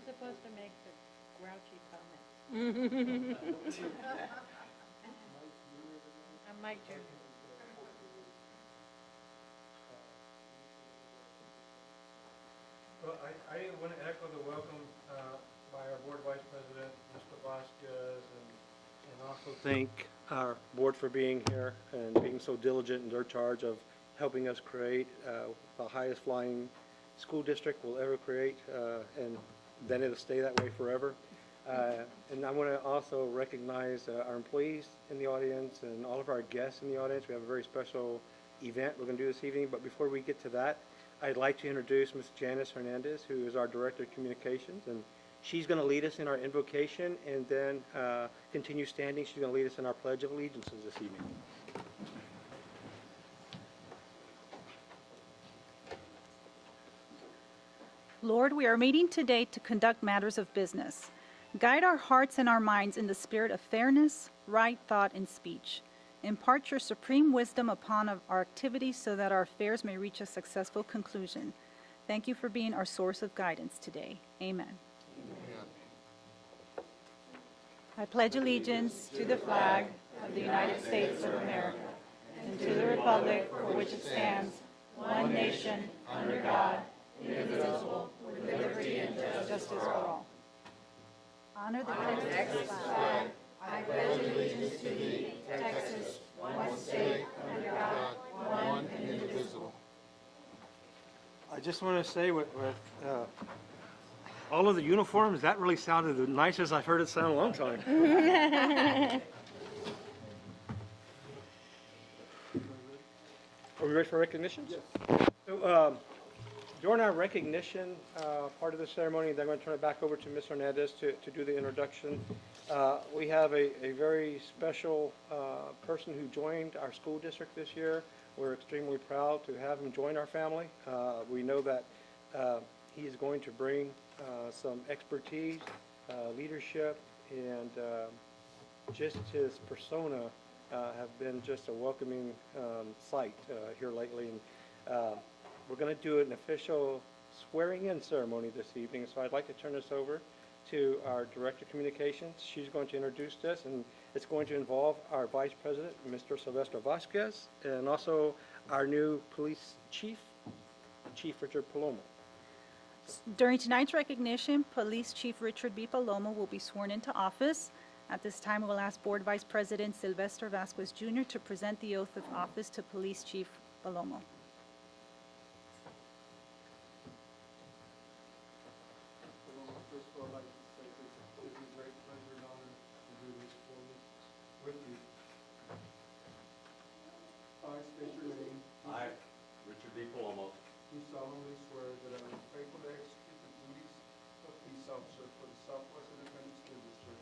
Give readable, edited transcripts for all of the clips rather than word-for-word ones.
supposed to make the grouchy comments. I'm Mike Jr. Well, I want to echo the welcome by our board vice president, Mr. Vasquez, and also thank our board for being here and being so diligent in their charge of helping us create the highest flying school district we'll ever create, and then it'll stay that way forever. And I want to also recognize our employees in the audience and all of our guests in the audience. We have a very special event we're going to do this evening, but before we get to that, I'd like to introduce Ms. Janice Hernandez, who is our Director of Communications, and she's going to lead us in our invocation and then continue standing. She's going to lead us in our Pledge of Allegiances this evening. Lord, we are meeting today to conduct matters of business. Guide our hearts and our minds in the spirit of fairness, right thought, and speech. Impart your supreme wisdom upon our activities so that our affairs may reach a successful conclusion. Thank you for being our source of guidance today. Amen. Amen. I pledge allegiance to the flag of the United States of America and to the republic for which it stands, one nation, under God, indivisible, with liberty and justice for all. Honor the Texas flag. I pledge allegiance to thee, Texas, one state, under God, one and indivisible. I just want to say with all of the uniforms, that really sounded the nicest I've heard it sound in a long time. Are we ready for recognitions? Yes. So, during our recognition part of the ceremony, then I'm going to turn it back over to Ms. Hernandez to do the introduction. We have a very special person who joined our school district this year. We're extremely proud to have him join our family. We know that he is going to bring some expertise, leadership, and just his persona have been just a welcoming sight here lately. And we're going to do an official swearing-in ceremony this evening, so I'd like to turn this over to our Director of Communications. She's going to introduce this, and it's going to involve our Vice President, Mr. Sylvester Vasquez, and also our new Police Chief, Chief Richard Palomo. During tonight's recognition, Police Chief Richard B. Palomo will be sworn into office. At this time, we'll ask Board Vice President Sylvester Vasquez Jr. to present the oath of office to Police Chief Palomo. First of all, I'd like to say this is a great pleasure and honor to do this for you, with you. I state your name. I, Richard B. Palomo, Do solemnly swear that I will faithfully execute the duties of peace officer for the Southwest Independent School District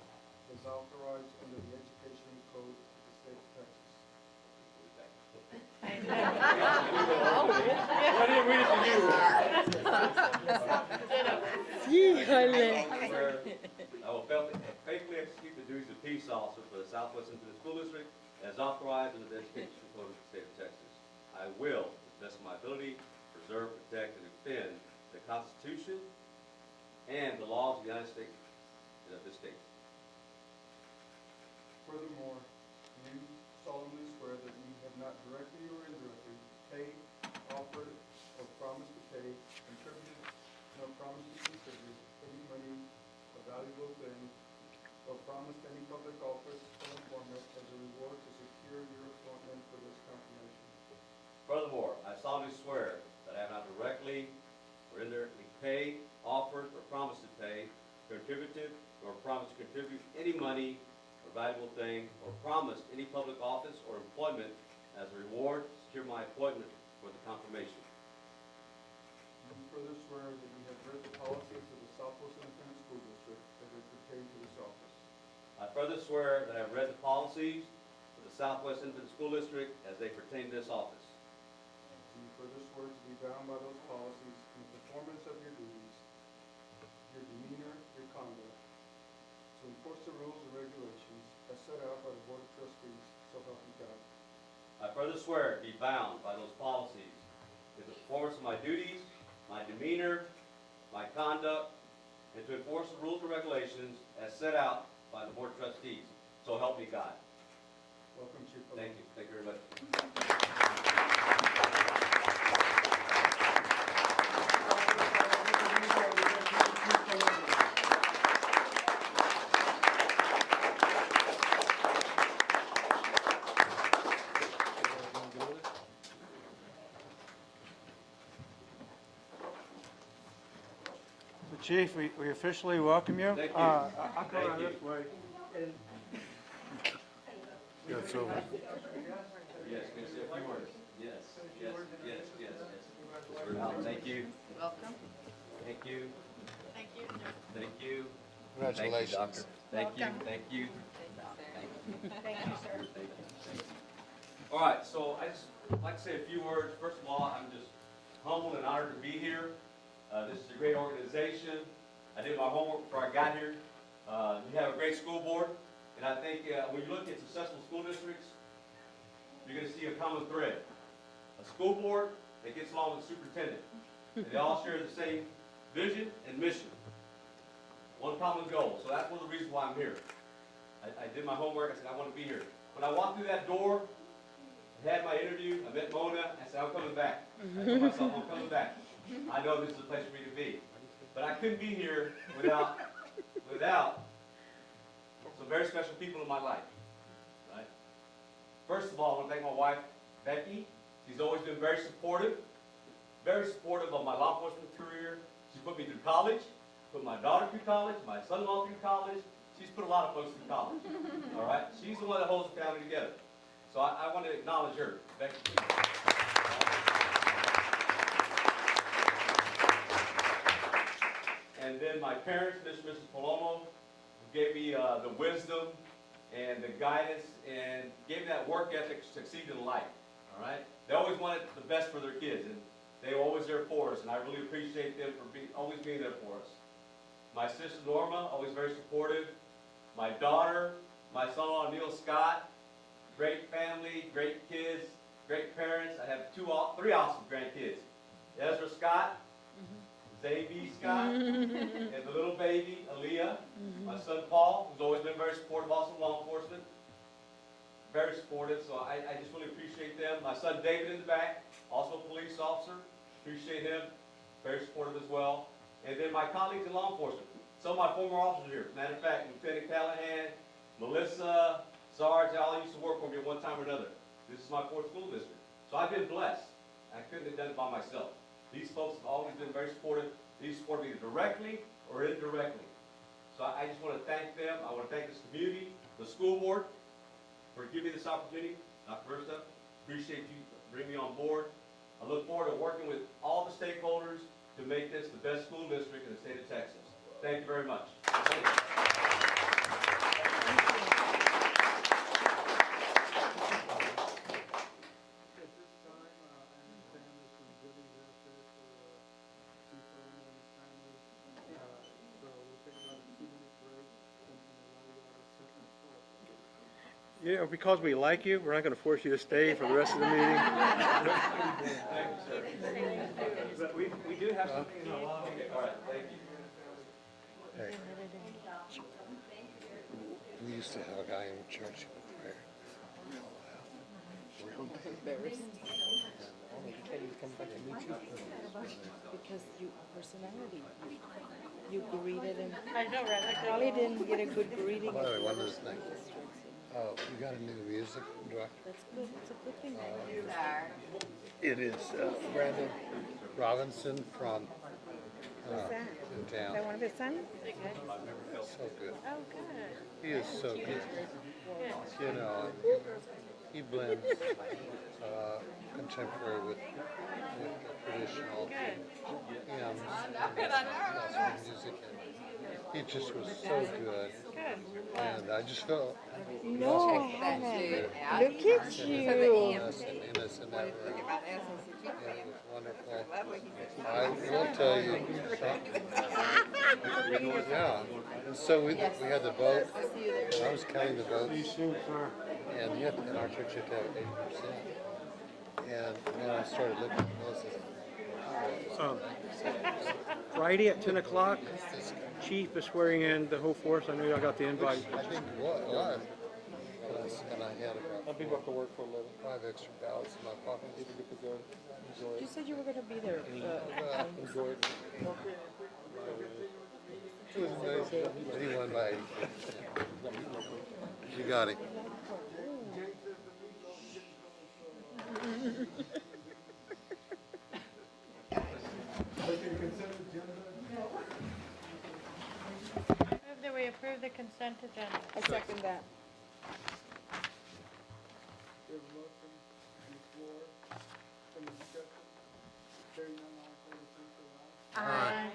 as authorized under the Education Code of the State of Texas. I didn't read it to you. I will faithfully execute the duties of peace officer for the Southwest Independent School District as authorized under the Education Code of the State of Texas. I will, to the best of my ability, preserve, protect, and defend the Constitution and the laws of the United States and of this state. Furthermore, you solemnly swear that you have not directly or indirectly paid, offered, or promised to pay, contributed, nor promised to contribute any money or valuable thing, or promised any public office or employment as a reward to secure your appointment for this confirmation. Furthermore, I solemnly swear that I have not directly or indirectly paid, offered, or promised to pay, contributed, or promised to contribute any money or valuable thing, or promised any public office or employment as a reward to secure my appointment for the confirmation. You further swear that you have read the policies of the Southwest Independent School District as they pertain to this office. I further swear that I have read the policies of the Southwest Independent School District as they pertain to this office. Do you further swear to be bound by those policies in the performance of your duties, your demeanor, your conduct, to enforce the rules and regulations as set out by the Board of Trustees, so help you God? I further swear to be bound by those policies in the performance of my duties, my demeanor, my conduct, and to enforce the rules and regulations as set out by the Board of Trustees. So help me God. Welcome, Chief. Thank you. Thank you very much. Chief, we officially welcome you. Thank you. I'll come Thank around you. this way. And That's over. Yes, can I say a few words? Yes, yes, yes, yes, yes. Thank you. Welcome. Thank you. Thank you. Thank you. Congratulations. Thank you, thank you. Thank you, sir. Thank you. All right, so I just like to say a few words. First of all, I'm just humbled and honored to be here. This is a great organization. I did my homework before I got here. You have a great school board, and I think when you look at successful school districts, you're going to see a common thread. A school board that gets along with the superintendent. And they all share the same vision and mission. One common goal. So that's one of the reasons why I'm here. I did my homework. I said, I want to be here. When I walked through that door, I had my interview. I met Mona. I said, I'm coming back. I told myself, I'm coming back. I know this is a place for me to be. But I couldn't be here without some very special people in my life. Right? First of all, I want to thank my wife, Becky. She's always been very supportive of my law enforcement career. She put me through college, put my daughter through college, my son-in-law through college. She's put a lot of folks through college. All right? She's the one that holds the family together. So I want to acknowledge her. Becky, and then my parents, Mr. and Mrs. Palomo, who gave me the wisdom and the guidance and gave me that work ethic to succeed in life. All right? They always wanted the best for their kids, and they were always there for us, and I really appreciate them for always being there for us. My sister Norma, always very supportive. My daughter, my son-in-law Neil Scott, great family, great kids, great parents. I have three awesome grandkids. Ezra Scott, Zaby Scott, and the little baby, Aaliyah. My son Paul, who's always been very supportive, also law enforcement. Very supportive, so I just really appreciate them. My son David in the back, also a police officer. Appreciate him. Very supportive as well. And then my colleagues in law enforcement. Some of my former officers here. Matter of fact, Lieutenant Callahan, Melissa, Sarge, they all used to work for me at one time or another. This is my fourth school district. So I've been blessed. I couldn't have done it by myself. These folks have always been very supportive. They support me either directly or indirectly. So I just want to thank them. I want to thank this community, the school board, for giving me this opportunity. Dr. Versa, appreciate you bringing me on board. I look forward to working with all the stakeholders to make this the best school district in the state of Texas. Thank you very much. Yeah, because we like you, we're not going to force you to stay for the rest of the meeting. But we do have something in our law. All right, thank you. Hey. We used to have a guy in church where Because you personality, you greeted him. I know, right? Like, Probably didn't get a good greeting. By the way, one of those things. Oh, you got a new music director? That's good. It's a good thing. It is Brandon Robinson from in Is town. that one of his sons? So good. Oh, good. He is so good. You know, he blends contemporary with traditional hymns and music. And he just was so good. And I just felt No, Hannah. Look at you. innocent that way. It was wonderful. I will tell you. Yeah. And so we had the vote. And I was counting the votes. And yet in our church you have to have 8%. And then I started looking at Melissa's. Friday at 10 o'clock, chief is swearing in the whole force. I know y'all got the invite. I think it was. And I had about People have to work for a living. 5 extra ballots in my pocket. You said you were going to be there. Enjoy it. It was nice, but he won by 80. You got him. Move that we approve the consent agenda. I second that. Aye.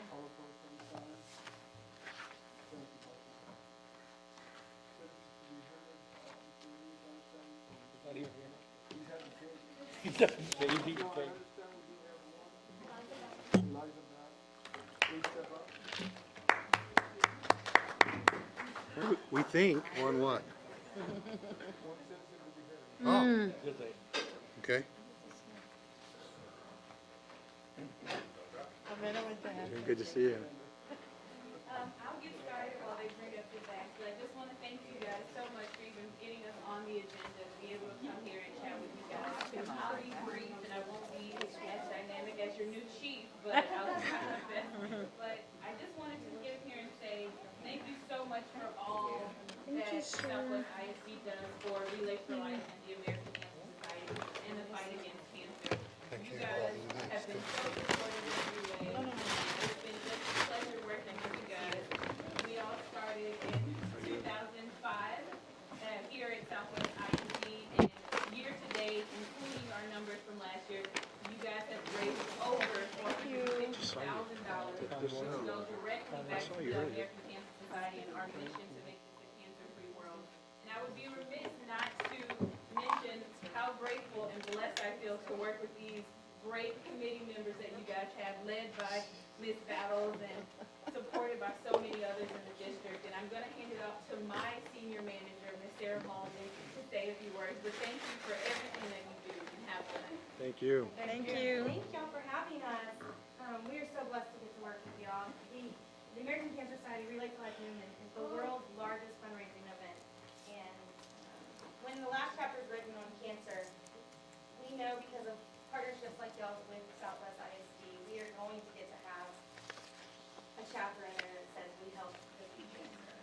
We think. Won what? Oh, okay. Good to see you. I'll get started while they bring up the back, but I just want to thank you guys so much for even getting us on the agenda, to be able to come here and chat with you guys. I'll be brief and I won't be as dynamic as your new chief, but I'll try my best. But I just wanted to get here and say thank you so much for all that Southwest ISD does for Relay for Life and the American Cancer Society and the fight against cancer. You guys have been so supportive of Relay. It's been just a pleasure working with you guys. We all started in 2005 here at Southwest ISD, and year to date, including our numbers from last year, you guys have raised over $450,000 to go directly back to the American Cancer Society and our mission to make this a cancer-free world. And I would be remiss not to mention how grateful and blessed I feel to work with these great committee members that you guys have, led by Ms. Battles and supported by so many others in the district. And I'm going to hand it off to my senior manager, Ms. Sarah Malden, to say a few words. But thank you for everything that you do, and have fun. Thank you. Thank you. Thank y'all for having us. We are so blessed to get to work with y'all. The American Cancer Society Relay for Life Movement is the world's largest fundraising event. And when the last chapter is written on cancer, we know because of partnerships like y'all with Southwest ISD, we are going to get to have a chapter in there that says we help defeat cancer.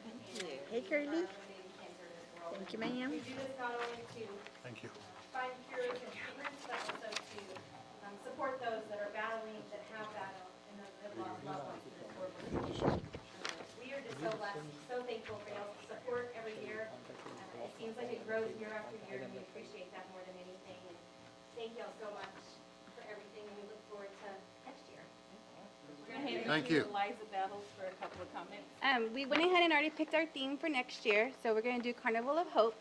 Hey, Curly. Thank you, ma'am. We do this not only to Thank you. find cures and treatments, but also to support those that are battling, that have battled, and those that have lost loved ones to this horrible disease. We are just so blessed, so thankful for y'all's support every year. It seems like it grows year after year, and we appreciate that more than anything. And thank y'all so much for everything, and we look forward to next year. We're going to hand Thank it you. to Eliza Battles for a couple of comments. We went ahead and already picked our theme for next year, so we're going to do Carnival of Hope.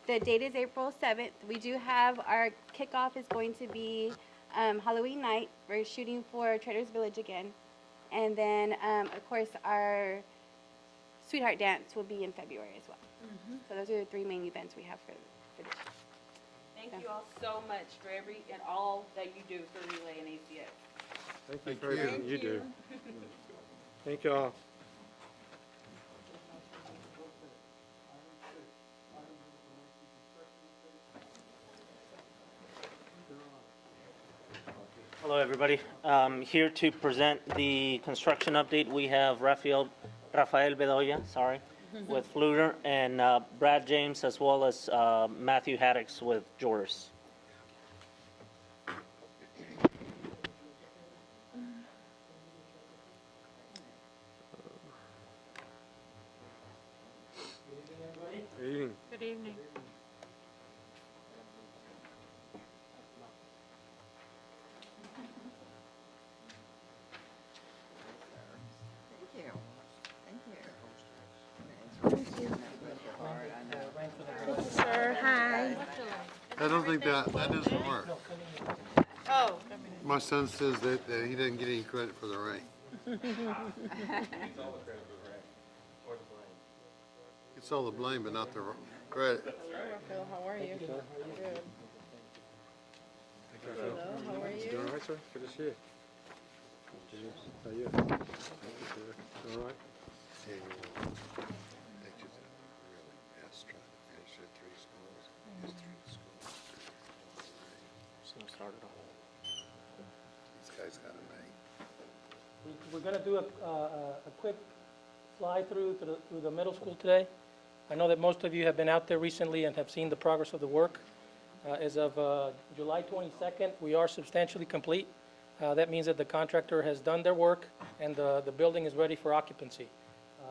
The date is April 7th. We do have our kickoff is going to be Halloween night. We're shooting for Traders Village again. And then, of course, our Sweetheart Dance will be in February as well. So those are the 3 main events we have for this year. Thank you all so much for every and all that you do for Relay and ACS. Thank you Thank for everything you. you do. Thank you all. Hello, everybody. Here to present the construction update. We have Rafael Bedoya, with Fluter, and Brad James, as well as Matthew Haddix with Joris. Good evening. Good evening. Sir, hi. I don't think that doesn't work. Oh, My son says that he doesn't get any credit for the rain. It's all the blame, but not the credit. Phil, how are you? Good. Hello, how are You you? doing all right, sir? Good to see you. James, how are you? Thank you, sir. Doing all right? They just have a really mess trying to finish their 3 schools. There's 3 schools. These guys got it made. We're going to do a quick fly through the middle school today. I know that most of you have been out there recently and have seen the progress of the work. As of July 22nd, we are substantially complete. That means that the contractor has done their work and the building is ready for occupancy.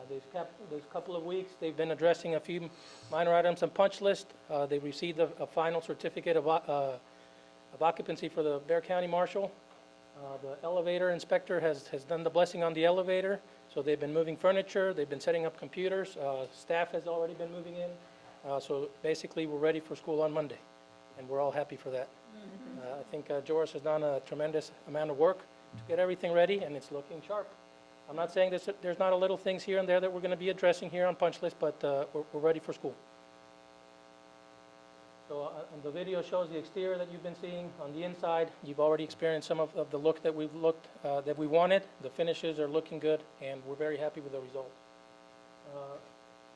These couple of weeks, they've been addressing a few minor items on punch list. They received a final certificate of occupancy for the Bexar County Marshal. The elevator inspector has done the blessing on the elevator, so they've been moving furniture, they've been setting up computers, staff has already been moving in. So basically, we're ready for school on Monday, and we're all happy for that. I think Joris has done a tremendous amount of work to get everything ready, and it's looking sharp. I'm not saying there's not a little things here and there that we're going to be addressing here on punch list, but we're ready for school. So the video shows the exterior that you've been seeing. On the inside, you've already experienced some of the look that that we wanted. The finishes are looking good, and we're very happy with the results.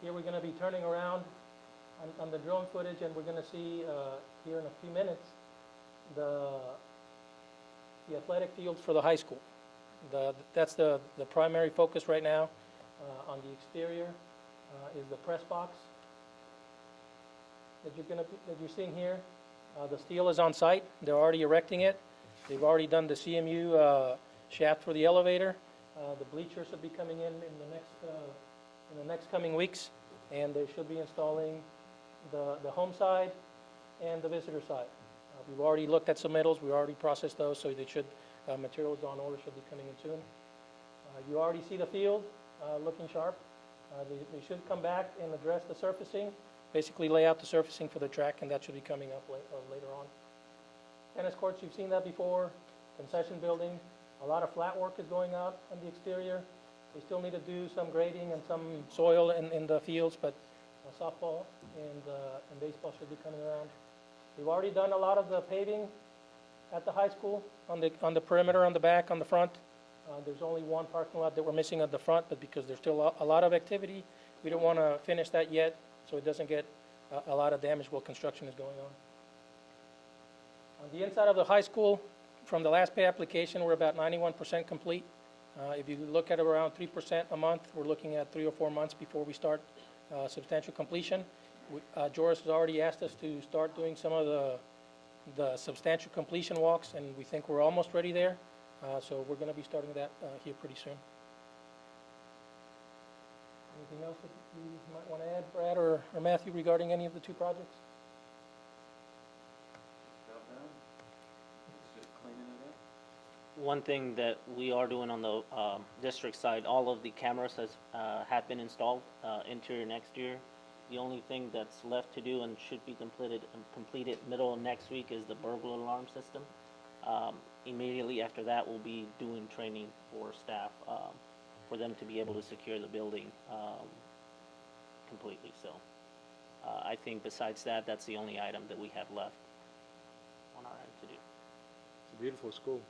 Here we're going to be turning around on the drone footage, and we're going to see here in a few minutes the athletic fields for the high school. That's the primary focus right now. On the exterior is the press box that you're seeing here. The steel is on site. They're already erecting it. They've already done the CMU shaft for the elevator. The bleachers should be coming in the next coming weeks, and they should be installing the home side and the visitor side. We've already looked at submittals. We already processed those, so they should materials on order should be coming in soon. You already see the field looking sharp. They should come back and address the surfacing, basically lay out the surfacing for the track, and that should be coming up later on. Tennis courts, you've seen that before. Concession building, a lot of flat work is going out on the exterior. They still need to do some grading and some soil in the fields, but softball and baseball should be coming around. We've already done a lot of the paving at the high school on the perimeter, on the back, on the front. There's only one parking lot that we're missing at the front, but because there's still a lot of activity, we don't want to finish that yet, so it doesn't get a lot of damage while construction is going on. On the inside of the high school, from the last pay application, we're about 91% complete. If you look at around 3% a month, we're looking at 3 or 4 months before we start substantial completion. Joris has already asked us to start doing some of the substantial completion walks, and we think we're almost ready there. So we're going to be starting that here pretty soon. Anything else that you might want to add, Brad or Matthew, regarding any of the 2 projects? One thing that we are doing on the district side, all of the cameras have been installed interior next year. The only thing that's left to do and should be completed middle of next week is the burglar alarm system. Immediately after that, we'll be doing training for staff for them to be able to secure the building completely. So I think besides that, that's the only item that we have left on our end to do. It's a beautiful school.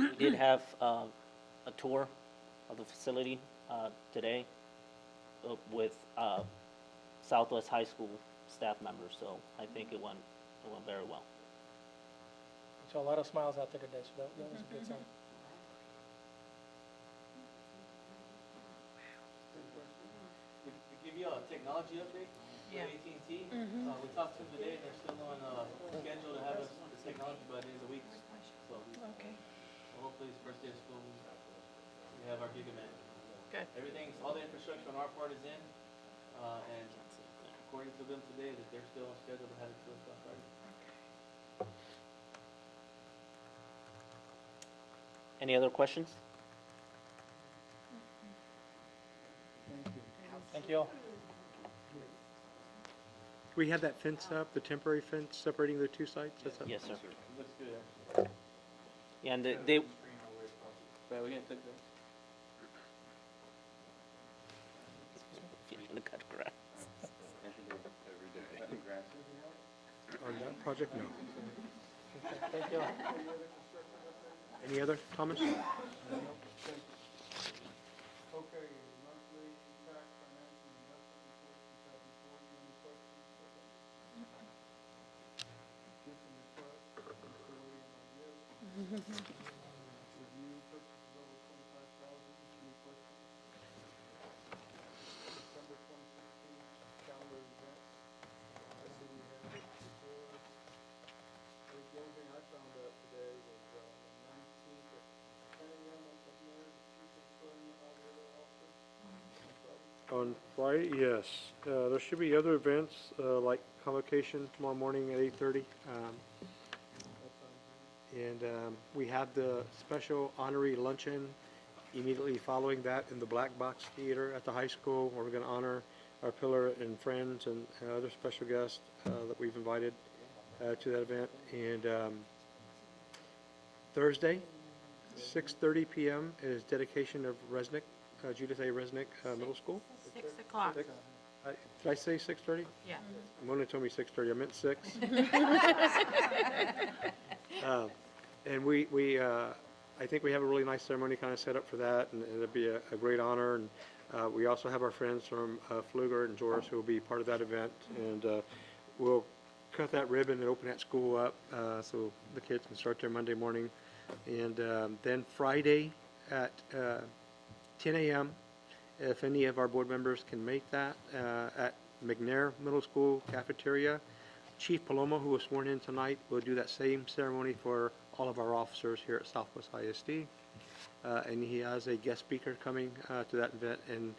We did have a tour of the facility today with Southwest High School staff members, so I think it went very well. So a lot of smiles out there today, so that was a good sign. To give you a technology update with AT&T, we talked to them today, and they're still on schedule to have us the technology by the end of the week. So, hopefully this first day of school, we have our GigaMan. Good. All the infrastructure on our part is in, and according to them today, that they're still on schedule to have it to us on Friday. Any other questions? Thank you all. We had that fence up, the temporary fence separating the 2 sites? That's up? Yes, sir. Looks good. Yeah, and they Right, we're gonna take that. cut grass. On that project, no. Thank you all. Any other comments? Okay, monthly impact financial investment report, is that before you, any questions? Different request, still waiting on this. Review purchases over 25,000, any questions? December 2016 calendar events, I see we have it before us. I think the only thing I found out today was the 19th at 10 a.m. on something there, the chief historian and all the other officers. On Friday, yes. There should be other events, like convocation tomorrow morning at 8:30. And we have the special honorary luncheon immediately following that in the Black Box Theater at the high school, where we're going to honor our pillar and friends and other special guests that we've invited to that event. And Thursday, 6:30 p.m. is dedication of Resnick, Judith A. Resnick Middle School. 6 o'clock. Did I say 6:30? Yeah. Mona told me 6:30. I meant 6. And I think we have a really nice ceremony kind of set up for that, and it'll be a great honor. And we also have our friends from Pfluger and Joris who will be part of that event. And we'll cut that ribbon and open that school up so the kids can start their Monday morning. And then Friday at 10 a.m., if any of our board members can make that, at McNair Middle School cafeteria, Chief Palomo, who was sworn in tonight, will do that same ceremony for all of our officers here at Southwest ISD. And he has a guest speaker coming to that event, and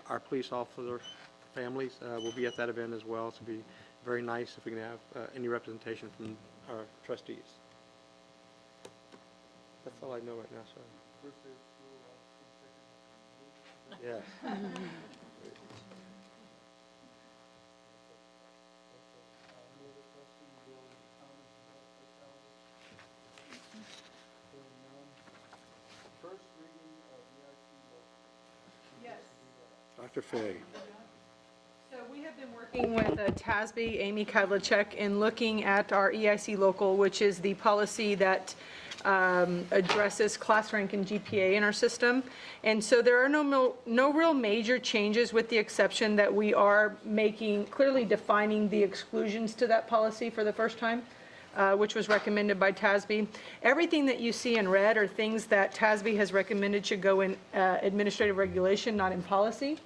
our police officer families will be at that event as well. So it'll be very nice if we can have any representation from our trustees. That's all I know right now, sir. Yes. Dr. Fay. So we have been working with TASB, Amy Kadlacek, in looking at our EIC local, which is the policy that addresses class rank and GPA in our system. And so there are no real major changes, with the exception that we are clearly defining the exclusions to that policy for the first time, which was recommended by TASB. Everything that you see in red are things that TASB has recommended should go in administrative regulation, not in policy.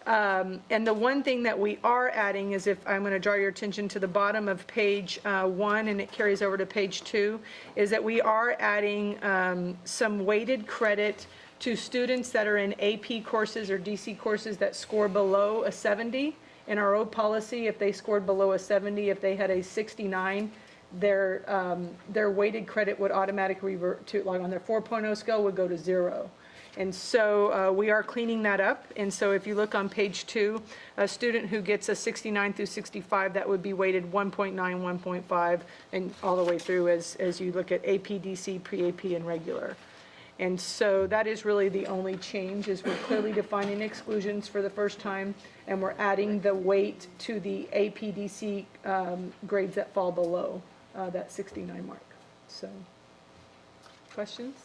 And the one thing that we are adding is, if I'm going to draw your attention to the bottom of page 1, and it carries over to page 2, is that we are adding some weighted credit to students that are in AP courses or DC courses that score below a 70. In our old policy, if they scored below a 70, if they had a 69, their weighted credit would automatically revert to, like on their 4.0 scale, would go to 0. And so we are cleaning that up. And so if you look on page 2, a student who gets a 69 through 65, that would be weighted 1.9, 1.5, and all the way through as you look at AP, DC, pre-AP, and regular. And so that is really the only change, is we're clearly defining exclusions for the first time, and we're adding the weight to the AP, DC grades that fall below that 69 mark. So, questions?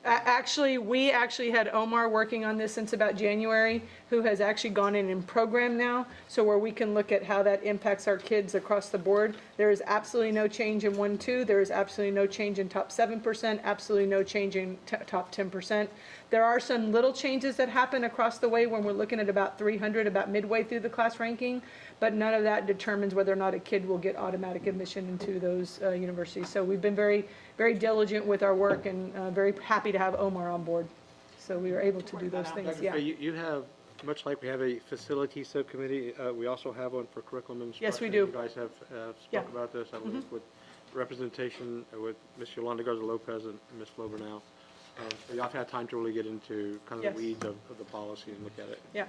Actually, we had Omar working on this since about January, who has actually gone in and programmed now, so where we can look at how that impacts our kids across the board. There is absolutely no change in 1-2. There is absolutely no change in top 7%, absolutely no change in top 10%. There are some little changes that happen across the way when we're looking at about 300, about midway through the class ranking, but none of that determines whether or not a kid will get automatic admission into those universities. So we've been very, very diligent with our work, and very happy to have Omar on board. So we were able to do those things, yeah. You have, much like we have a facility subcommittee, we also have one for curriculum instruction. Yes, we do. You guys have spoken about this, I believe, with representation with Ms. Yolanda Garza-Lopez and Ms. Flo Bernal. So y'all have had time to really get into kind of the weeds of the policy and look at it. Yeah.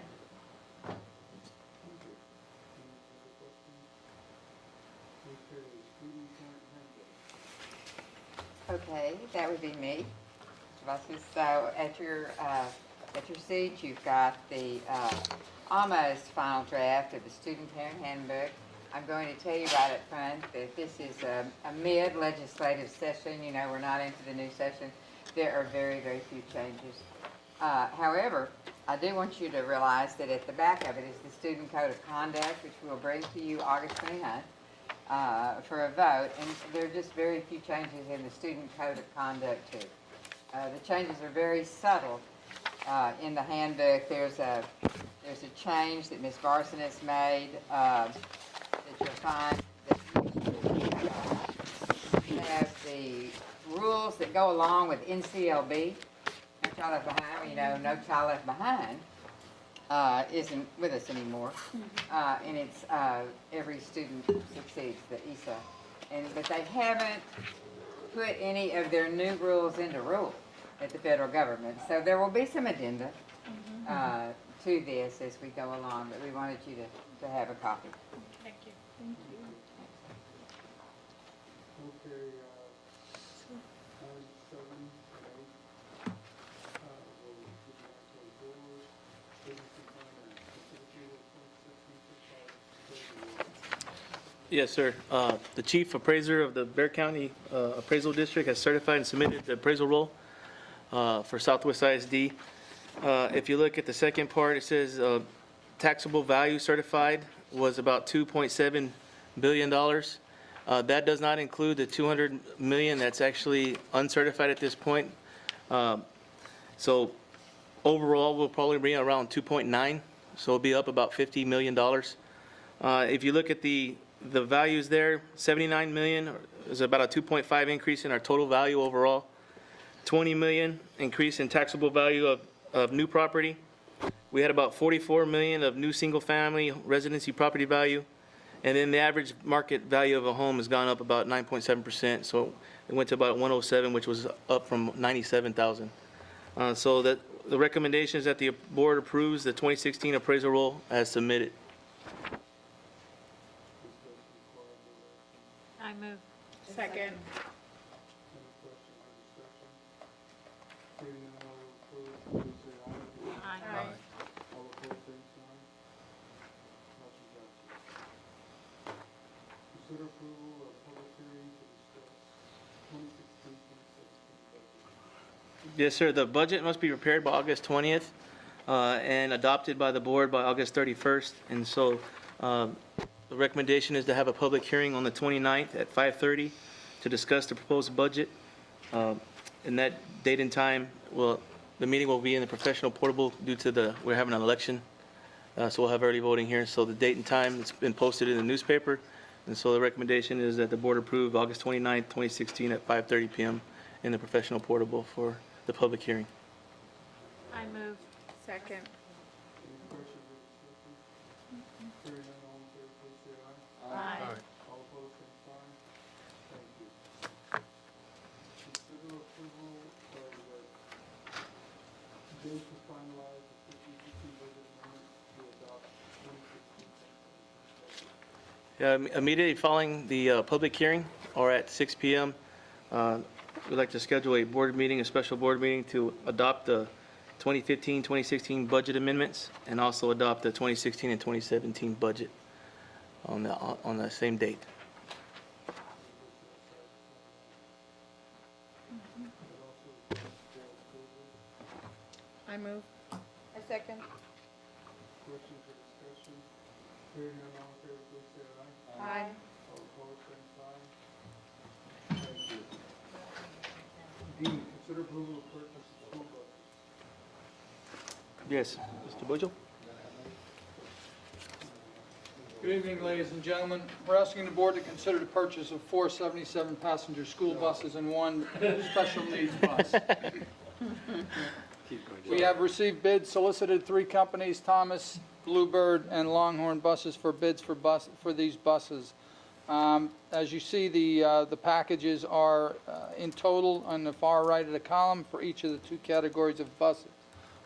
Okay, that would be me. So at your seat, you've got the almost final draft of the student parent handbook. I'm going to tell you right up front that this is a mid-legislative session. You know, we're not into the new session. there are very, very few changes. However, I do want you to realize that at the back of it is the Student Code of Conduct, which we'll bring to you August 29th for a vote. And there are just very few changes in the Student Code of Conduct, too. The changes are very subtle. In the handbook, there's a change that Ms. Barson has made that you'll find that you have the rules that go along with NCLB. No Child Left Behind, you know, No Child Left Behind isn't with us anymore. And it's Every Student Succeeds, the ESA. But they haven't put any of their new rules into rules at the federal government. So there will be some addenda to this as we go along, but we wanted you to have a copy. Thank you. Okay, item 7 and 8. We'll give you back to the board. Business and finance. Consider approval of 2016 Yes, sir. The chief appraiser of the Bexar County Appraisal District has certified and submitted the appraisal roll for Southwest ISD. If you look at the second part, it says taxable value certified was about $2.7 billion. That does not include the $200 million that's actually uncertified at this point. So overall, we'll probably be around 2.9, so it'll be up about $50 million. If you look at the values there, 79 million is about a 2.5 increase in our total value overall. 20 million increase in taxable value of new property. We had about 44 million of new single-family residency property value. And then the average market value of a home has gone up about 9.7%. So it went to about 107, which was up from 97,000. So that the recommendation is that the board approves the 2016 appraisal roll as submitted. I move. Second. Any questions or discussion? Hearing none, all those opposed, please say aye. Aye. All opposed, same sign. Motion passes. Consider approval of public hearing to discuss 2016-2017 budget. Yes, sir. The budget must be prepared by August 20th and adopted by the board by August 31st. And so the recommendation is to have a public hearing on the 29th at 5:30 to discuss the proposed budget. And that date and time, the meeting will be in the professional portable due to we're having an election. So we'll have early voting here. So the date and time, it's been posted in the newspaper. And so the recommendation is that the board approve August 29th, 2016 at 5:30 p.m. in the professional portable for the public hearing. I move. Second. Any questions or discussion? Hearing none, all in favor, please say aye. Aye. All opposed, same sign. Thank you. Consider approval of the date to finalize the 2016 budget amendment to adopt 2016 budget. Immediately following the public hearing, or at 6 p.m., we'd like to schedule a board meeting, a special board meeting to adopt the 2015-2016 budget amendments and also adopt the 2016 and 2017 budget on the same date. I move. A second. Questions or discussion? Hearing none, all in favor, please say aye. Aye. All opposed, same sign. Thank you. D, consider approval of purchase of school buses. Yes, Mr. Bojo? Good evening, ladies and gentlemen. We're asking the board to consider the purchase of 4 77-passenger school buses and 1 special needs bus. We have received bids, solicited 3 companies, Thomas, Bluebird, and Longhorn Buses for bids for these buses. As you see, the packages are in total on the far right of the column for each of the 2 categories of buses.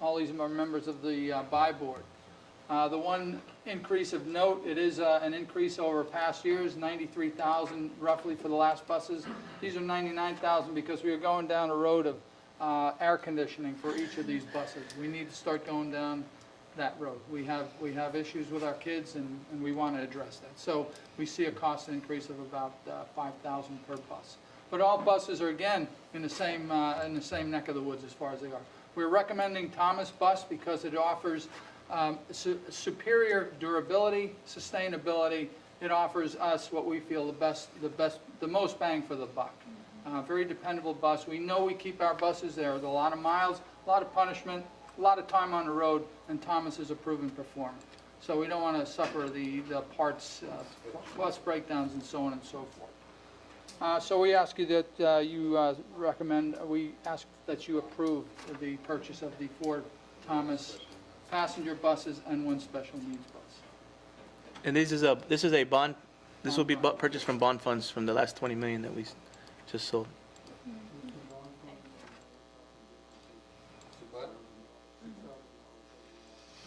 All these are members of the buy board. The one increase of note, it is an increase over past years, 93,000 roughly for the last buses. These are 99,000 because we are going down a road of air conditioning for each of these buses. We need to start going down that road. We have issues with our kids, and we want to address that. So we see a cost increase of about 5,000 per bus. but all buses are, again, in the same neck of the woods as far as they are. We're recommending Thomas Bus because it offers superior durability, sustainability. It offers us what we feel the most bang for the buck. Very dependable bus. We know we keep our buses there with a lot of miles, a lot of punishment, a lot of time on the road, and Thomas is a proven performer. So we don't want to suffer the parts, bus breakdowns, and so on and so forth. So we ask you that we ask that you approve the purchase of the 4 Thomas passenger buses and 1 special needs bus. And this is a bond, this will be purchased from bond funds from the last 20 million that we just sold.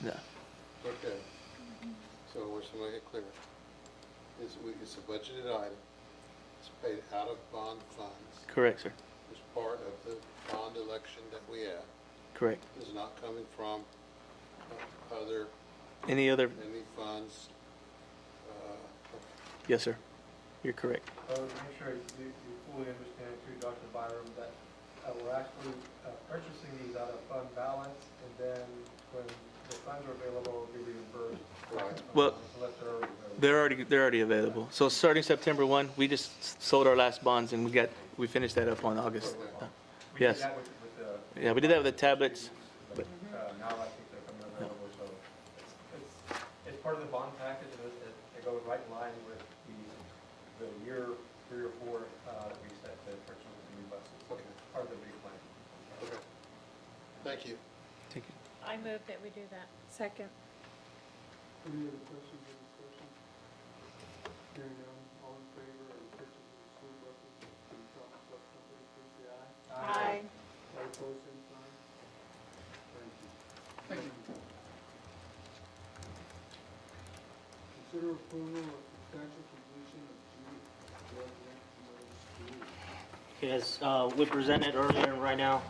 Yeah. Okay. So we're just gonna make it clear. It's a budgeted item. It's paid out of bond funds. Correct, sir. It's part of the bond election that we have. Correct. It's not coming from Any funds. Yes, sir. You're correct. Make sure you fully understand too, Dr. Byram, that we're actually purchasing these out of fund balance, and then when the funds are available, we'll be reimbursed. Well, Unless they're already available. they're already available. So starting September 1, we just sold our last bonds and we finished that up on August. We did Yes. that with the- Yeah, we did that with the tablets. But Now I think they're coming available, so it's part of the bond package, and it goes right in line with the year 3 or 4 that we set to purchase the new buses. Okay. Part of the big plan. Okay. Thank you. thank you. I move that we do that. Second. Any other questions or discussion? Hearing none, all in favor of the purchase of the school buses from Thomas Bus Company, please say aye. Aye. All opposed, same sign. Thank you. Thank you. Consider approval of substantial completion of Judith Residential Middle School. Okay, as we presented earlier, and right now,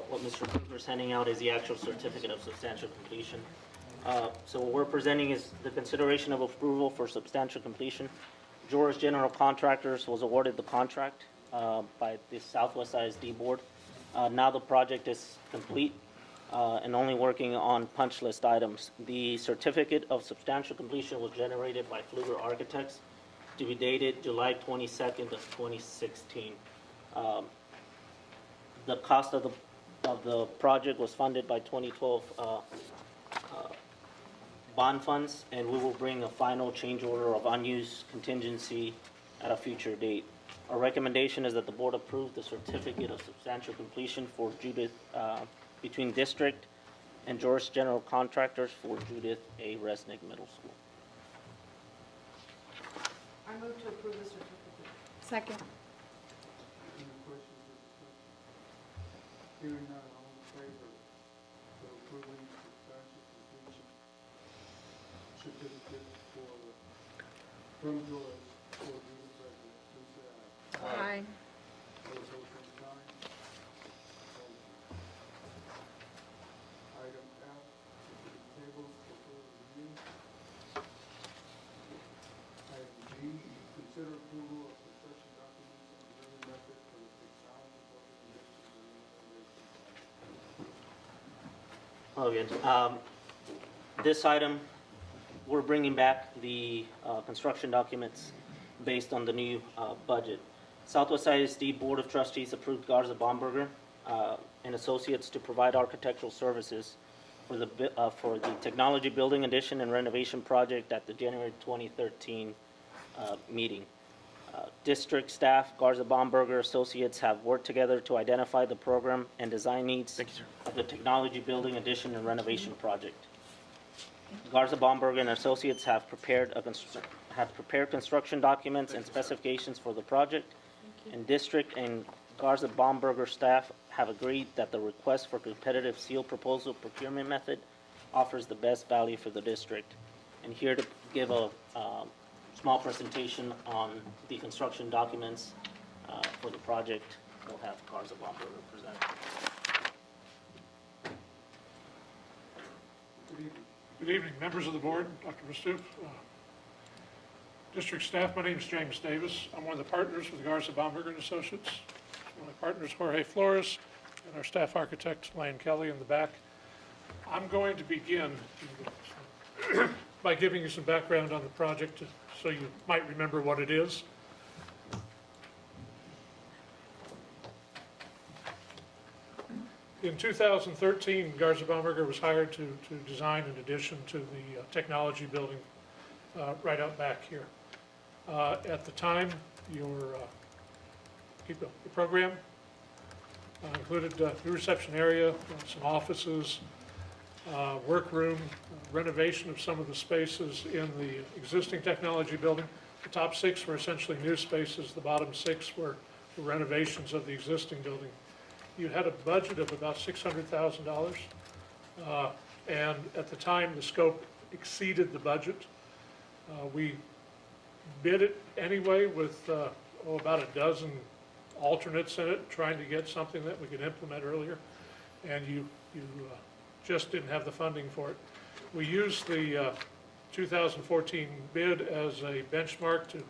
what Mr. Cooper is handing out is the actual certificate of substantial completion. So what we're presenting is the consideration of approval for substantial completion. George General Contractors was awarded the contract by the Southwest ISD Board. Now the project is complete and only working on punch list items. The certificate of substantial completion was generated by Fluger Architects to be dated July 22nd of 2016. The cost of the project was funded by 2012 bond funds, and we will bring a final change order of unused contingency at a future date. Our recommendation is that the board approve the certificate of substantial completion for Judith, between District and George General Contractors for Judith A. Resnick Middle School. I move to approve the certificate. Second. Any questions or discussion? Hearing none, all in favor of approving substantial completion certificate from George for Judith Residence, please say aye. Aye. All opposed, same sign. Thank you. Item F, to be tabled for further review. Item G, consider approval of construction documents and delivery method for the technology building additions and renovation project. Hello again. This item, we're bringing back the construction documents based on the new budget. Southwest ISD Board of Trustees approved Garza Bomberger and Associates to provide architectural services for the technology building addition and renovation project at the January 2013 meeting. District staff, Garza Bomberger Associates, have worked together to identify the program and design needs of the technology building addition and renovation project. Garza Bomberger and Associates have prepared construction documents and specifications for the project, and District and Garza Bomberger staff have agreed that the request for competitive seal proposal procurement method offers the best value for the district. And here to give a small presentation on the construction documents for the project, we'll have Garza Bomberger present. Good evening. Good evening, members of the board, Dr. Mastouf. District staff, my name is James Davis. I'm one of the partners with Garza Baumberger and Associates. One of the partners, Jorge Flores, and our staff architect, Lane Kelly, in the back. I'm going to begin by giving you some background on the project so you might remember what it is. In 2013, Garza Baumberger was hired to design an addition to the technology building right out back here. At the time, the program included a new reception area, some offices, workroom, renovation of some of the spaces in the existing technology building. The top 6 were essentially new spaces. The bottom 6 were the renovations of the existing building. You had a budget of about $600,000, and at the time, the scope exceeded the budget. We bid it anyway with about a dozen alternates in it, trying to get something that we could implement earlier, and you just didn't have the funding for it. We used the 2014 bid as a benchmark to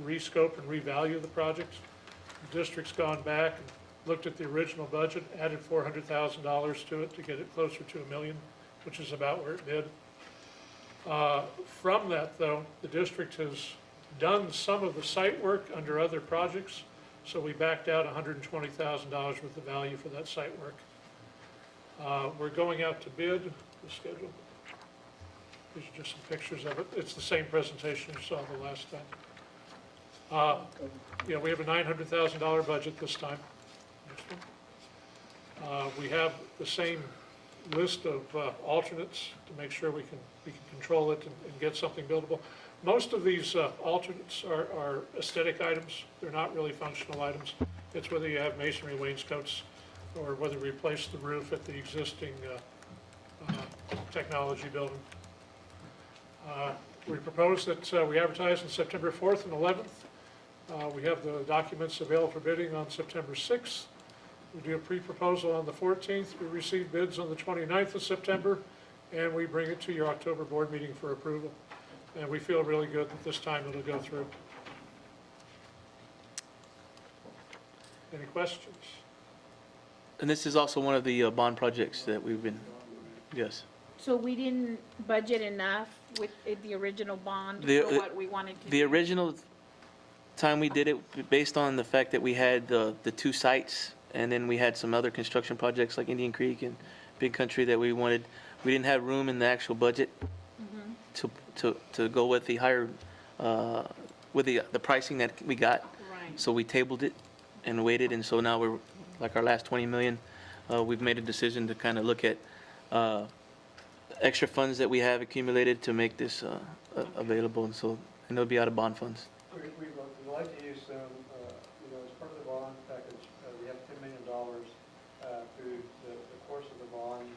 rescope and revalue the project. The district's gone back and looked at the original budget, added $400,000 to it to get it closer to $1 million, which is about where it bid. From that, though, the district has done some of the site work under other projects, so we backed out $120,000 worth of value for that site work. We're going out to bid the schedule. These are just some pictures of it. It's the same presentation you saw the last time. We have a $900,000 budget this time. We have the same list of alternates to make sure we can control it and get something buildable. Most of these alternates are aesthetic items. They're not really functional items. It's whether you have masonry wainscots or whether we replace the roof at the existing technology building. We propose that we advertise on September 4th and 11th. We have the documents available for bidding on September 6th. We do a pre-proposal on the 14th. We receive bids on the 29th of September, and we bring it to your October board meeting for approval. And we feel really good that this time it'll go through. Any questions? And this is also one of the bond projects that we've been, yes. So we didn't budget enough with the original bond The- for what we wanted to do? The original time we did it, based on the fact that we had the 2 sites, and then we had some other construction projects like Indian Creek and Big Country that we wanted, we didn't have room in the actual budget to go with the higher, with the pricing that we got. Right. So we tabled it and waited, and so now we're, like our last 20 million, we've made a decision to kind of look at extra funds that we have accumulated to make this available, and it'll be out of bond funds. We'd like to use some, as part of the bond package, we have $10 million through the course of the bond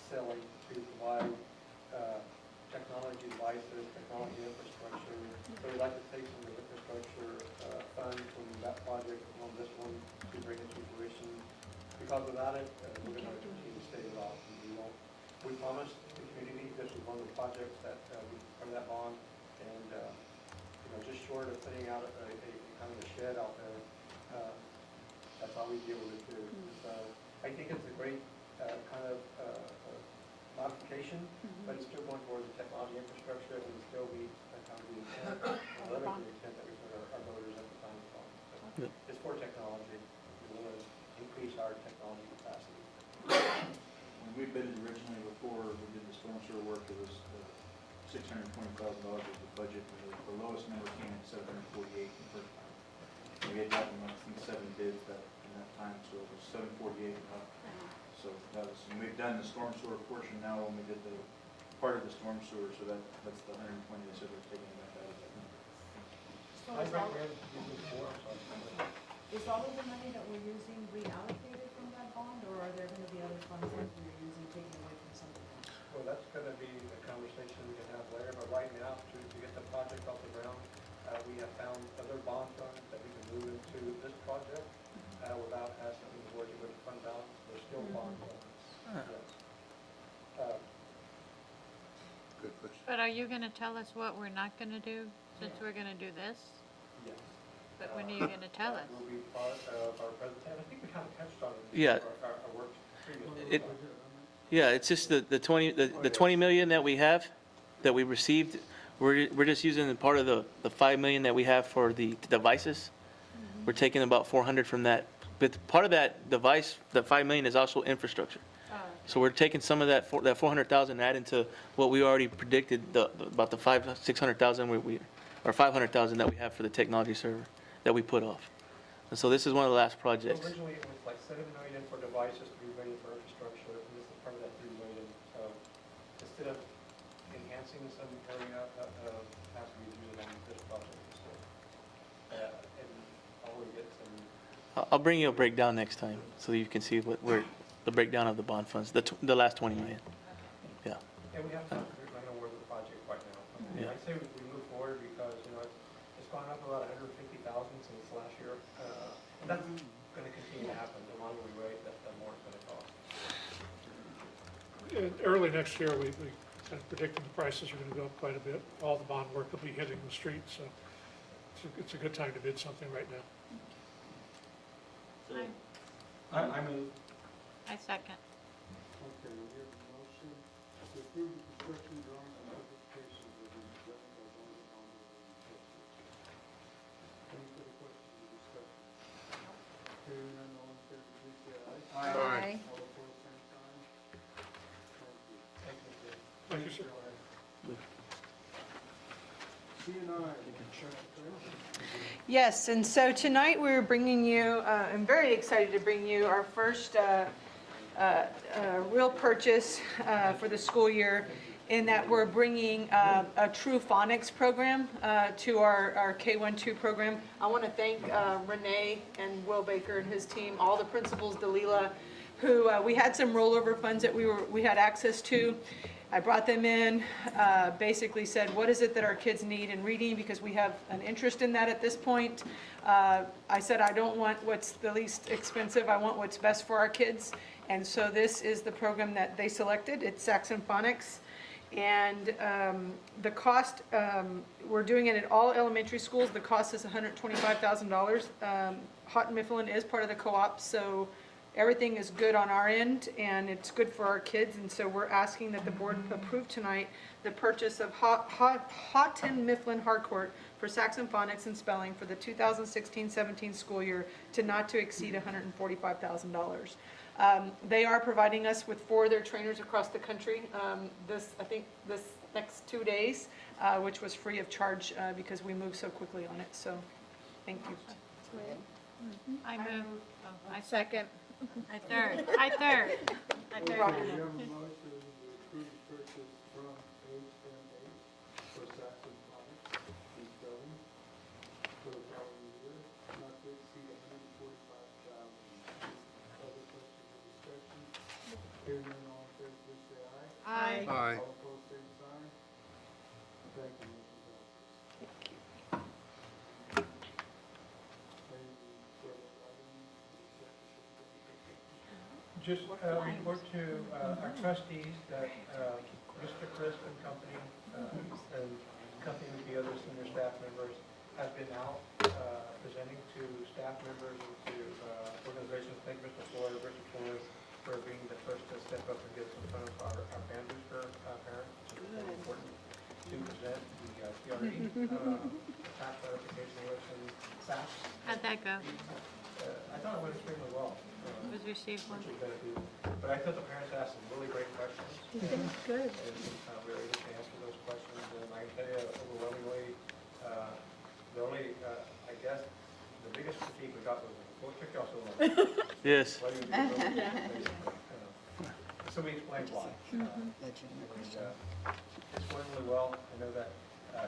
selling to provide technology devices, technology infrastructure. So we'd like to take some of the infrastructure funds from that project on this one to bring it to fruition. Because without it, we're going to continue to stay off. We promised the community this was one of the projects that we from that bond, and just short of putting out a kind of a shed out there, that's all we deal with it too. So I think it's a great kind of modification, but it's still going towards the technology infrastructure, and will still be kind of the intent, to the extent that we put our voters at the time of bond. So it's for technology. We want to increase our technology capacity. When we bid it originally before we did the storm sewer work, it was $620,000 was the budget. The lowest number came in $748 the first time. We had gotten, I think, 7 bids in that time, so it was $748 and up. So that was, and we've done the storm sewer portion now when we did the part of the storm sewer, so that's the 120 they said we're taking that out of that number. Is all of the money that we're using reallocated from that bond, or are there going to be other funds that we're using taken away from something else? Well, that's going to be a conversation we can have later, but right now, to get the project off the ground, we have found other bond funds that we can move into this project without asking the board to go to fund balance. They're still bond funds. Yes. Good question. But are you going to tell us what we're not going to do? since we're gonna do this? Yes. But when are you gonna tell us? Will be part of our presentation. I think we kind of touched on it. Yeah. Our work previously. It, yeah, it's just the 20 million that we have, that we received, we're just using part of the 5 million that we have for the devices. We're taking about 400 from that, but part of that device, the 5 million is also infrastructure. So we're taking some of that 400,000 and adding to what we already predicted, about the 600,000 or 500,000 that we have for the technology server that we put off. And so this is one of the last projects. Originally, it was like 7 million for devices, 3 million for infrastructure, and this is part of that 3 million. So instead of enhancing some area, perhaps we use it on this project instead. And I'll really get some. I'll bring you a breakdown next time so you can see the breakdown of the bond funds, the last 20 million. Yeah. And we have to run over the project right now. Yeah. I'd say we move forward because, it's gone up about 150,000 since last year. And that's going to continue to happen. The longer we wait, the more it's going to cost. Early next year, we kind of predicting the prices are gonna go up quite a bit. All the bond work will be hitting the street, so it's a good time to bid something right now. I move. I second. Okay, we have a motion to approve the construction drawing and modifications of the development by zoning on the Any further questions or discussion? Hearing none, all in favor, please say aye. Aye. All opposed, same sign. Thank you. Thank you, sir. C&I. Yes, and so tonight we're bringing you, I'm very excited to bring you our first real purchase for the school year, in that we're bringing a true phonics program to our K-1-2 program. I want to thank Renee and Will Baker and his team, all the principals, Dalila, who we had some rollover funds that we had access to. I brought them in, basically said, what is it that our kids need in reading, because we have an interest in that at this point. I said, I don't want what's the least expensive, I want what's best for our kids. And so this is the program that they selected. It's Saxon Phonics. And the cost, we're doing it at all elementary schools. The cost is $125,000. Houghton Mifflin is part of the co-op, so everything is good on our end, and it's good for our kids. And so we're asking that the board approve tonight the purchase of Houghton Mifflin Harcourt for Saxon Phonics and Spelling for the 2016-17 school year to not to exceed $145,000. They are providing us with 4 of their trainers across the country I think this next 2 days, which was free of charge because we moved so quickly on it. So thank you. I move. Oh, I second. I third. I third. I Okay, third. we have a motion to approve the purchase from HMH for Saxon Phonics and Spelling for the following year, not to exceed $145,000. Other questions or discussion? Hearing none, all in favor, please say aye. Aye. Aye. All opposed, same sign. Thank you, motion passes. Any further items? Just report to our trustees that Mr. Chris and company, and company with the other senior staff members, has been out presenting to staff members and to organizations. Thank Mr. Floyd, Richard Floyd, for being the first to step up and get some fun of our band booster parents. It's very important to present the TRE, tax clarification list, and SAPs. How'd that go? I thought it went extremely well. Was received well? But I thought the parents asked some really great questions. Good. And we were able to answer those questions, and I can tell you overwhelmingly, the only, I guess, the biggest critique we got was, what took y'all so long? Yes. Why didn't you do it earlier? So we explained why. It's going really well. I know that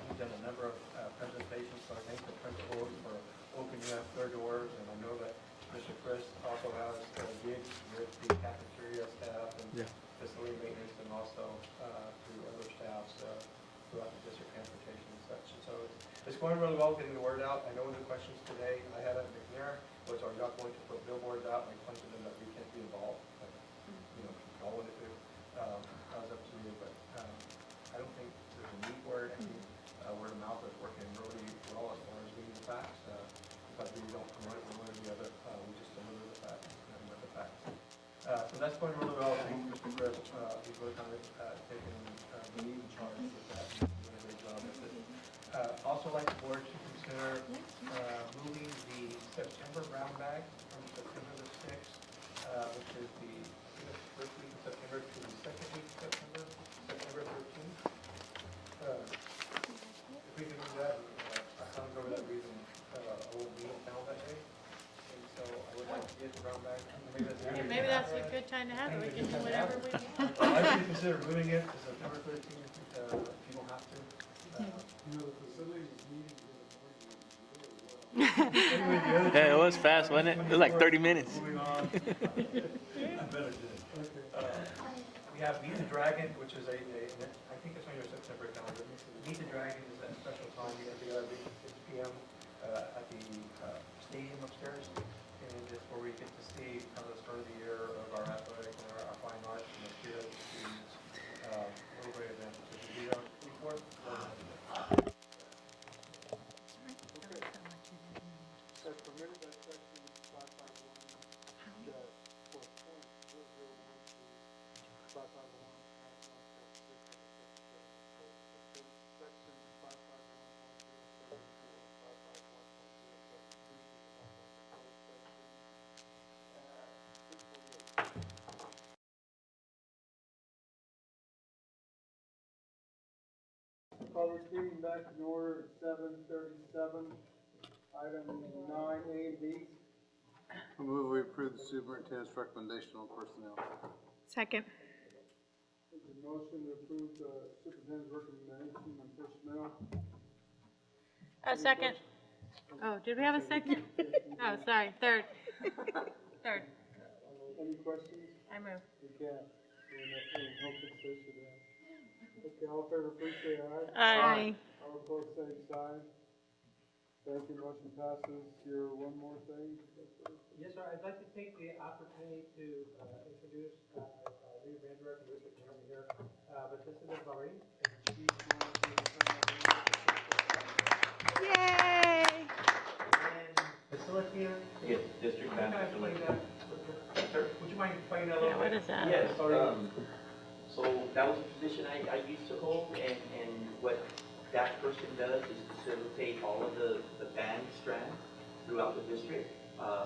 he's done a number of presentations, so I thank the principals for opening up their doors, and I know that Mr. Chris also has gigs with the cafeteria staff and facility maintenance, and also through other staffs throughout the district transportation and such. And so it's going really well, getting the word out. I know the questions today I had at McNair was, are y'all going to put billboards out? And I explained to them that we can't be involved. Y'all want to do. That was up to you, but I don't think there's a need for it. I think word of mouth is working really facts, but we don't promote it one way or the other. We just deliver the facts, nothing but the facts. So that's going really well. Thank you, Mr. Chris. He's really kind of taken the lead in charge with that, and doing a great job with it. Also like the board to consider moving the September brown bag from September the 6th, which is the first week of September, to the second week of September, September 13th. If we can do that, I can't go over that reason. I won't be in town that day. And so I would like to get the brown bag. Maybe that's a good time to have it. We can do whatever we want. I would consider moving it to September 13th, if you don't have to. You know, the facilities meeting Yeah, it was fast, wasn't it? It was like 30 minutes. Moving on. I better do it. We have Meet the Dragon, which is I think it's on your September calendar. Meet the Dragon is that special time we have together at 6 p.m. At the stadium upstairs. And it's where we get to see kind of the start of the year of our athletic and our fine arts and the spirit of the students. Really great event. So if you do that before, as permitted by section 551, for point 0012, 551, section 551.072. Public meeting back in order at 7:37. Item 9A and B. I move we approve the superintendent's recommendation on personnel. Second. There's a motion to approve the superintendent's recommendation on personnel. A second. Oh, did we have a second? Oh, sorry. Third. Third. Any questions? I move. We can't. Okay, all in favor, please say aye. Aye. All opposed, same sign. Thank you, motion passes. Your one more thing? yes, sir. I'd like to take the opportunity to introduce Rita Vanderwerf and Richard Cameron here. But this is Valerie. She's going to Yay! And Facilitator. Yes, district manager. Sir, would you mind explaining that a little Yeah, bit? what is that? Yes, so that was a position I used to hold, and what that person does is facilitate all of the band strands throughout the district.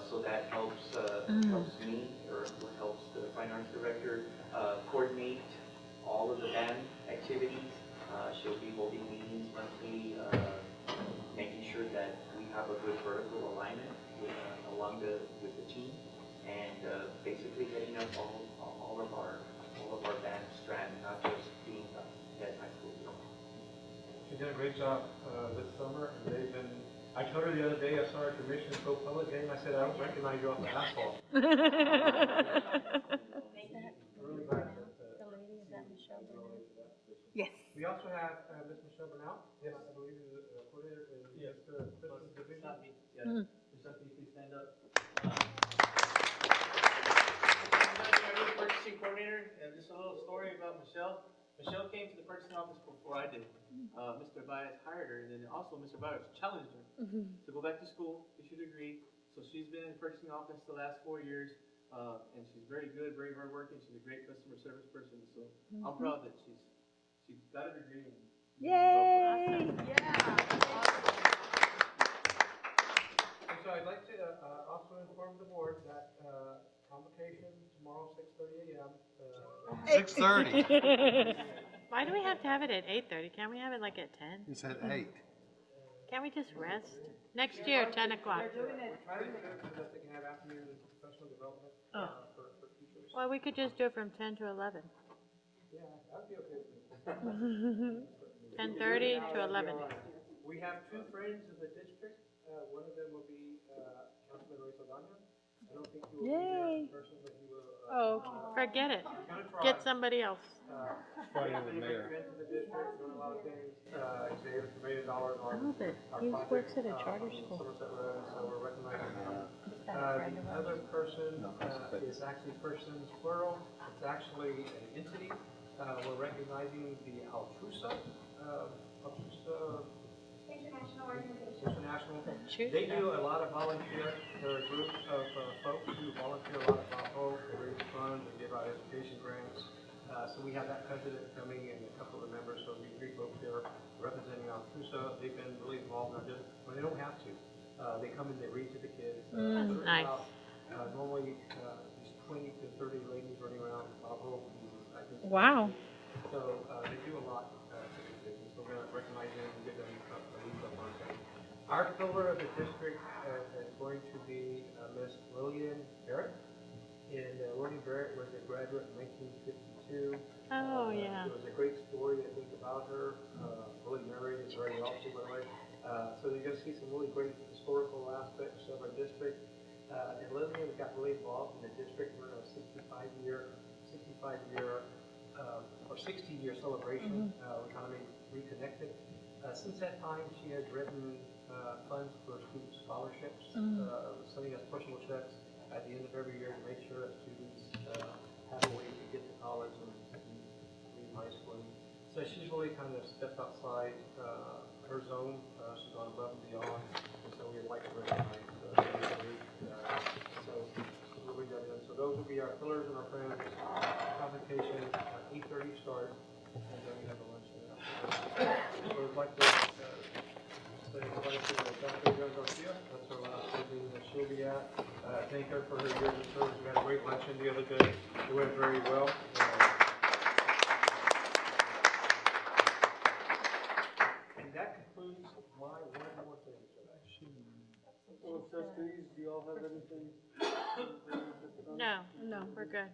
So that helps me, or helps the fine arts director coordinate all of the band activities. She'll be holding meetings monthly, making sure that we have a good vertical alignment with the team, and basically heading up all of our band strands, not just being at high school. She did a great job this summer, and they've been. I told her the other day I saw her commission Go Public game. I said I don't recognize you off the asphalt. Really glad that, The lady, is that Michelle Burnell? Yes. we also have Miss Michelle Burnell. Yes, I believe is the coordinator in Mr. Christmas division. Yes. Ms. Duffy, please stand up. Purchasing coordinator, and just a little story about Michelle. Michelle came to the purchasing office before I did. Mr. Baez hired her, and then also Mr. Baez challenged her to go back to school, get your degree. So she's been in the purchasing office the last 4 years, and she's very good, very hardworking. She's a great customer service person. So I'm proud that she's got a degree. And Yay! And so I'd like to also inform the board that convocation tomorrow, 6:30 a.m. 6:30. Why do we have to have it at 8:30? Can't we have it like at 10? It's at 8. Can't we just rest? Next year, 10 o'clock. We're trying to do it so that they can have afternoon professional development for teachers. Well, we could just do it from 10 to 11. Yeah, that'd be okay with me. 10:30 to 11. We have two friends in the district. One of them will be Councilman Roy Saldana. I don't think he will be here in person, but he will. Oh, forget it. Get somebody else. Funny with the mayor. Into the district, doing a lot of things. He's able to $1 million on He works at a charter school. Somerset Road, so we're recognizing him. The other person is actually Persons Plural. It's actually an entity. We're recognizing the Altrusa. International organization. International. Shoot. They do a lot of volunteer, they're a group of folks who volunteer a lot at Mount Hope, they raise funds, they give out education grants. So we have that president coming and a couple of the members, so we three folks here representing Altusa. They've been really involved in our district, when they don't have to. They come in, they read to the kids. There's nice. about, normally, these 20 to 30 ladies running around Mount Hope. I think. Wow. So they do a lot to the kids, and so we're going to recognize them and give them a lead up on that. Our pillar of the district is going to be Miss Lillian Barrett. And Lillian Barrett was a graduate in 1952. Oh, yeah. There was a great story, I think, about her. Really married and very wealthy, by the way. So you're going to see some really great historical aspects of our district. And Lillian got really involved in the district. We're in a 60-year celebration. We kind of reconnected. Since that time, she has written funds for student scholarships, sending us personal checks at the end of every year to make sure that students have a way to get to college and leave high school. So she's really kind of stepped outside her zone. She's gone above and beyond, and so we'd like to recognize so those will be our pillars and our friends. Convocation at 8:30 start, and then we have a lunch there. So we'd like to say goodbye to Dr. Joan Garcia. That's our last meeting that she'll be at. Thank her for her years of service. We had a great luncheon the other day. It went very well. And that concludes my one more thing. Well, trustees, do you all have anything? No, we're good.